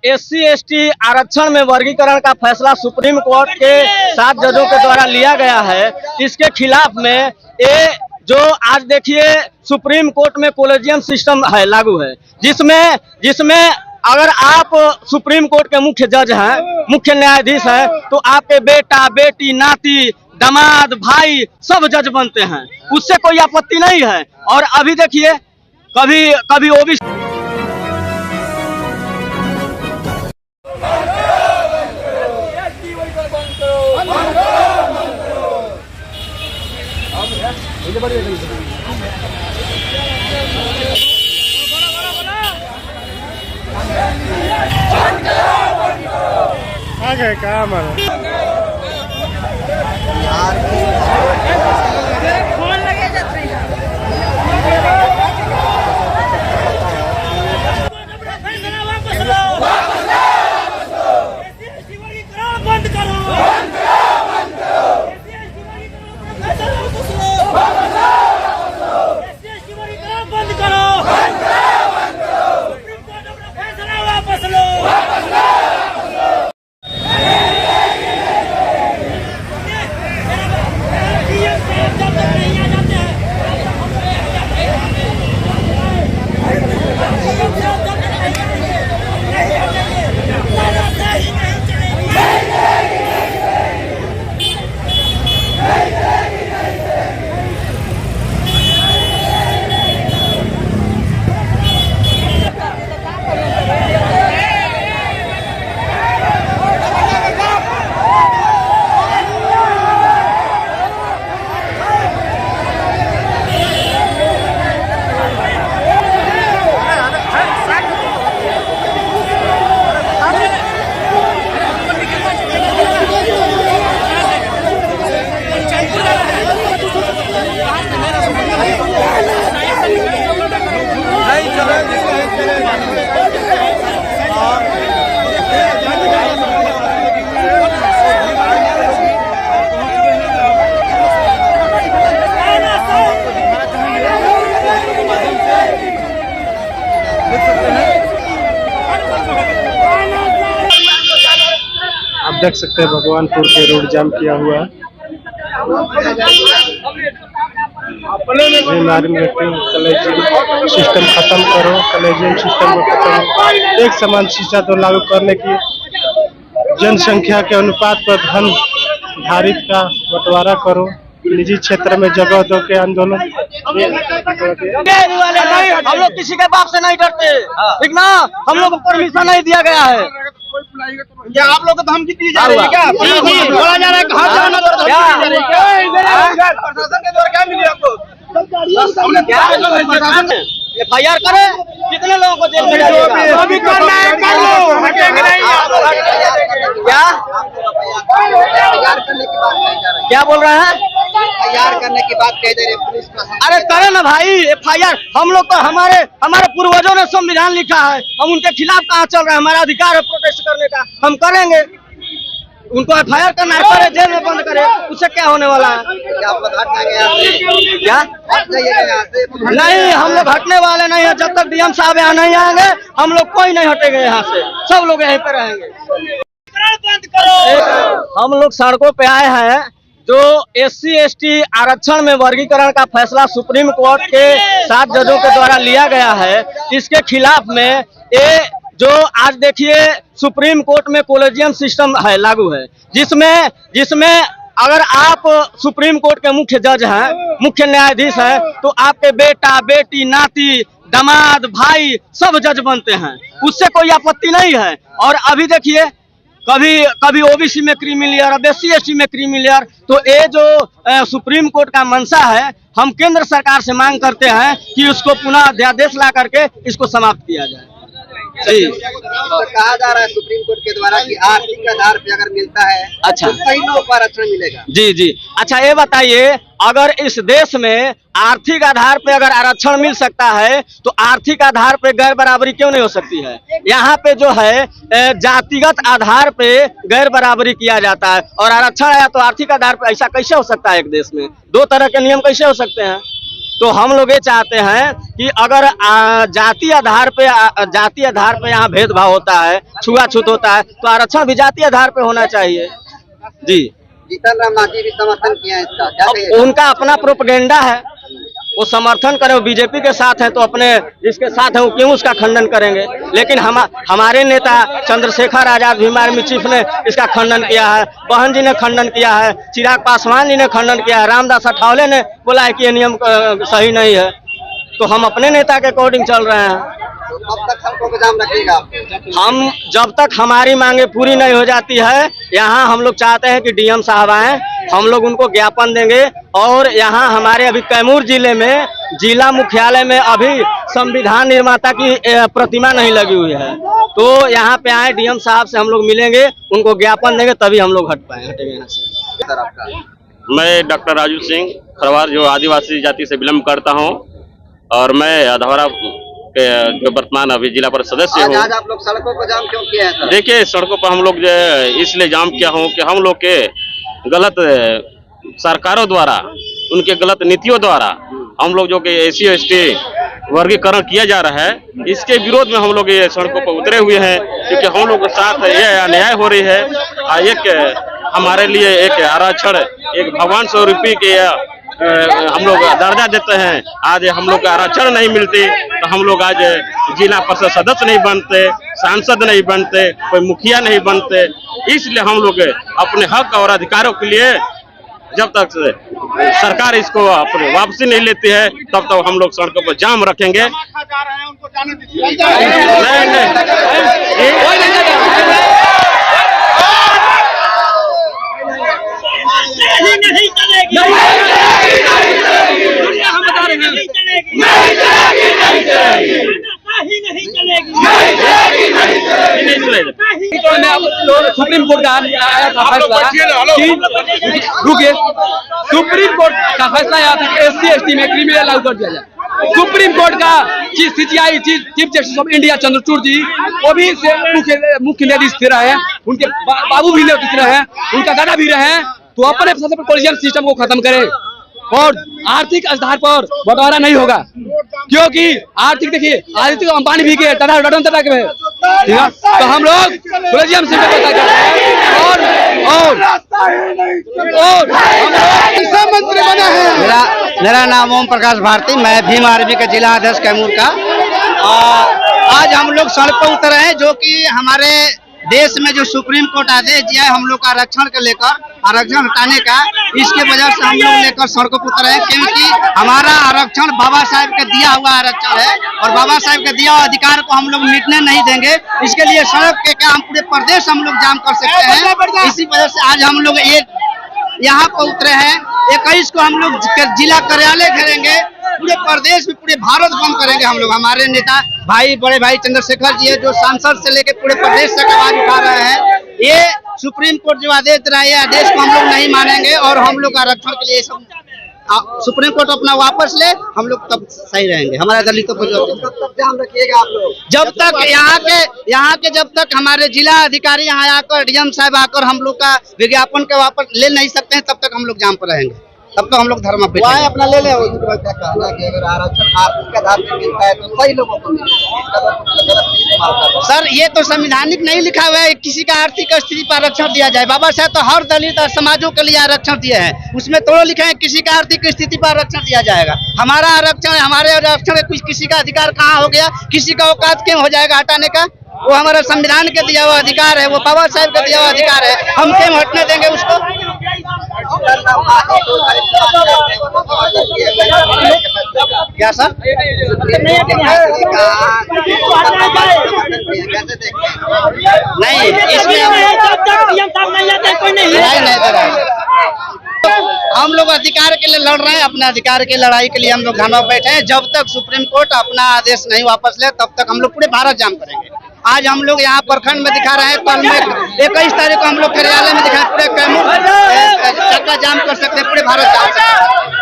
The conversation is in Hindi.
एससी एसटी आरक्षण में वर्गीकरण का फैसला सुप्रीम कोर्ट के 7 जजों के द्वारा लिया गया है, इसके खिलाफ में ये जो आज देखिए सुप्रीम कोर्ट में कोलेजियम सिस्टम है लागू है, जिसमें अगर आप सुप्रीम कोर्ट के मुख्य जज हैं, मुख्य न्यायाधीश हैं, तो आपके बेटा बेटी नाती दामाद भाई सब जज बनते हैं, उससे कोई आपत्ति नहीं है। और अभी देखिए कभी ओबीसी आगे काम आप देख सकते हैं भगवानपुर के रोड जाम किया हुआ है। कलेजियम सिस्टम खत्म करो, कलेजियम सिस्टम को खत्म, एक समान शिक्षा तो लागू करने की, जनसंख्या के अनुपात पर धन धारित का बंटवारा करो, निजी क्षेत्र में जगह दो के आंदोलन। हम लोग किसी के बाप से नहीं डरते, ठीक ना। हम लोग को परमिशन नहीं दिया गया है। क्या आप लोग को धमकी दी जा रही है? क्या बोला जा रहा है? कहाँ जाना? प्रशासन के द्वारा क्या मिली आपको? FIR करे, कितने लोगों को जेल में डालिएगा? अभी करना है कर लो, हटेंगे नहीं। क्या बोल रहे हैं? FIR करने की बात कह दे रहे पुलिस का। अरे करे ना भाई FIR। हम लोग तो हमारे पूर्वजों ने संविधान लिखा है, हम उनके खिलाफ कहाँ चल रहे हैं? हमारा अधिकार है प्रोटेस्ट करने का, हम करेंगे। उनको FIR करना है, करे, जेल में बंद करे, उससे क्या होने वाला है? क्या आप हट जाएंगे यहाँ से? क्या हट जाइएगा यहाँ से? नहीं, हम लोग हटने वाले नहीं है। जब तक DM साहब यहाँ नहीं आएंगे हम लोग कोई नहीं हटेंगे यहाँ से, सब लोग यहीं पे रहेंगे। हम लोग सड़कों पे आए हैं जो SC ST आरक्षण में वर्गीकरण का फैसला सुप्रीम कोर्ट के 7 जजों के द्वारा लिया गया है, इसके खिलाफ में ये जो आज देखिए सुप्रीम कोर्ट में कोलेजियम सिस्टम है लागू है, जिसमें अगर आप सुप्रीम कोर्ट के मुख्य जज हैं, मुख्य न्यायाधीश हैं, तो आपके बेटा बेटी नाती दामाद भाई सब जज बनते हैं, उससे कोई आपत्ति नहीं है। और अभी देखिए कभी ओबीसी में क्रीमी लेयर, अब SC ST में क्रीमी लेयर, तो ये जो सुप्रीम कोर्ट का मंशा है, हम केंद्र सरकार से मांग करते हैं कि उसको पुनः अध्यादेश ला करके इसको समाप्त किया जाए। जी तो कहा जा रहा है सुप्रीम कोर्ट के द्वारा कि आर्थिक आधार पे अगर मिलता है अच्छा तो कई लोगों को आरक्षण मिलेगा। जी अच्छा, ये बताइए अगर इस देश में आर्थिक आधार पे अगर आरक्षण मिल सकता है तो आर्थिक आधार पे गैर बराबरी क्यों नहीं हो सकती है? यहाँ पे जो है जातिगत आधार पे गैर बराबरी किया जाता है और आरक्षण आया तो आर्थिक आधार पे, ऐसा कैसे हो सकता है? एक देश में दो तरह के नियम कैसे हो सकते हैं? तो हम लोग ये चाहते हैं कि अगर जाति आधार पे यहाँ भेदभाव होता है, छुआछूत होता है, तो आरक्षण भी जाति आधार पे होना चाहिए। जी, जीतन राम मांझी भी समर्थन किया है इसका, क्या कहिएगा? उनका अपना प्रोपेगेंडा है, वो समर्थन करें, वो बीजेपी के साथ है तो अपने जिसके साथ है वो क्यों उसका खंडन करेंगे। लेकिन हमारे नेता चंद्रशेखर आजाद भीम आर्मी चीफ ने इसका खंडन किया है, बहन जी ने खंडन किया है, चिराग पासवान जी ने खंडन किया है, रामदास अठावले ने बोला है कि ये नियम सही नहीं है। तो हम अपने नेता के अकॉर्डिंग चल रहे हैं। तो कब तक सड़कों पे जाम रखिएगा? हम जब तक हमारी मांगे पूरी नहीं हो जाती है, यहाँ हम लोग चाहते हैं कि डीएम साहब आए, हम लोग उनको ज्ञापन देंगे। और यहाँ हमारे अभी कैमूर जिले में जिला मुख्यालय में अभी संविधान निर्माता की प्रतिमा नहीं लगी हुई है, तो यहाँ पे आए डीएम साहब से हम लोग मिलेंगे, उनको ज्ञापन देंगे, तभी हम लोग हटेंगे यहाँ से। सर आपका? मैं डॉक्टर राजू सिंह खरवार, जो आदिवासी जाति से बिलोंग करता हूँ, और मैं अधवारा के जो वर्तमान अभी जिला परिषद सदस्य हूँ। आज आप लोग सड़कों पर जाम क्यों किए हैं सर? देखिए, सड़कों पर हम लोग जो इसलिए जाम किया हूँ कि हम लोग के गलत सरकारों द्वारा, उनके गलत नीतियों द्वारा हम लोग जो कि SC/ST वर्गीकरण किया जा रहा है, इसके विरोध में हम लोग ये सड़कों पर उतरे हुए हैं, क्योंकि हम लोग के साथ ये अन्याय हो रही है। एक हमारे लिए एक आरक्षण, एक भगवान स्वरूपी के हम लोग दर्जा देते हैं, आज हम लोग का आरक्षण नहीं मिलती तो हम लोग आज जिला परिषद सदस्य नहीं बनते, सांसद नहीं बनते, कोई मुखिया नहीं बनते। इसलिए हम लोग अपने हक और अधिकारों के लिए जब तक सरकार इसको अपने वापसी नहीं लेती है, तब तक हम लोग सड़कों पर जाम रखेंगे। सुप्रीम कोर्ट का आया था फैसला कि रुकिए, सुप्रीम कोर्ट का फैसला आया था कि SC/ST में क्रिमिनल लागू कर दिया जाए। सुप्रीम कोर्ट का CJI chief justice of India Chandrachud ji, वो भी मुख्य न्यायाधीश थे रहे हैं, उनके बाबू भी न्यायाधीश रहे हैं, उनका दादा भी रहे हैं। तो अपने कोलिजियन सिस्टम को खत्म करें और आर्थिक आधार पर बंटवारा नहीं होगा, क्योंकि आर्थिक देखिए आर्थिक अंबानी भी के रतन टाटा के, ठीक है। तो हम लोग कोलिजियम सिस्टम को खत्म करें और मंत्री बना है। मेरा नाम ओम प्रकाश भारती, मैं भीम आर्मी के जिला अध्यक्ष कैमूर का। आज हम लोग सड़क पर उतरे हैं, जो कि हमारे देश में जो सुप्रीम कोर्ट आदेश दिया है हम लोग का आरक्षण के लेकर, आरक्षण हटाने का, इसके वजह से हम लोग लेकर सड़कों पर उतरे हैं। क्योंकि हमारा आरक्षण बाबा साहब के दिया हुआ आरक्षण है और बाबा साहब के दिया हुआ अधिकार को हम लोग मिटने नहीं देंगे। इसके लिए सड़क के क्या हम पूरे प्रदेश हम लोग जाम कर सकते हैं। इसी वजह से आज हम लोग यहाँ पर उतरे हैं। 21 को हम लोग जिला कार्यालय घेरेंगे, पूरे प्रदेश में, पूरे भारत बंद करेंगे हम लोग। हमारे नेता भाई, बड़े भाई चंद्रशेखर जी है, जो सांसद से लेकर पूरे प्रदेश तक आवाज उठा रहे हैं। ये सुप्रीम कोर्ट जो आदेश दे रहा है, आदेश को हम लोग नहीं मानेंगे और हम लोग आरक्षण के लिए सब सुप्रीम कोर्ट अपना वापस ले, हम लोग तब सही रहेंगे। हमारा दलितों को ध्यान रखिएगा आप लोग। जब तक यहाँ के जब तक हमारे जिला अधिकारी यहाँ आकर, डीएम साहब आकर हम लोग का विज्ञापन के वापस ले नहीं सकते हैं, तब तक हम लोग जाम पर रहेंगे, तब तक हम लोग धर्म पे अपना ले ले। अगर आरक्षण आर्थिक आधार पर मिलता है तो सही लोगों को सर, ये तो संवैधानिक नहीं लिखा हुआ है किसी का आर्थिक स्थिति पर आरक्षण दिया जाए। बाबा साहब तो हर दलित और समाजों के लिए आरक्षण दिए हैं, उसमें तो लिखा है किसी का आर्थिक स्थिति पर आरक्षण दिया जाएगा। हमारा आरक्षण, हमारे आरक्षण में कुछ किसी का अधिकार कहाँ हो गया, किसी का औकात क्यों हो जाएगा हटाने का? वो हमारा संविधान के दिया हुआ अधिकार है, वो बाबा साहब का दिया हुआ अधिकार है, हम क्यों हटने देंगे उसको? क्या सर? नहीं, इसमें हम लोग अधिकार के लिए लड़ रहे हैं, अपने अधिकार की लड़ाई के लिए हम लोग धरना बैठे हैं। जब तक सुप्रीम कोर्ट अपना आदेश नहीं वापस ले, तब तक हम लोग पूरे भारत जाम करेंगे। आज हम लोग यहाँ प्रखंड में दिखा रहे हैं, कल में 21 तारीख को हम लोग कार्यालय में दिखाएं, पूरे कैमूर चक्का जाम कर सकते हैं, पूरे भारत जाम सकते हैं।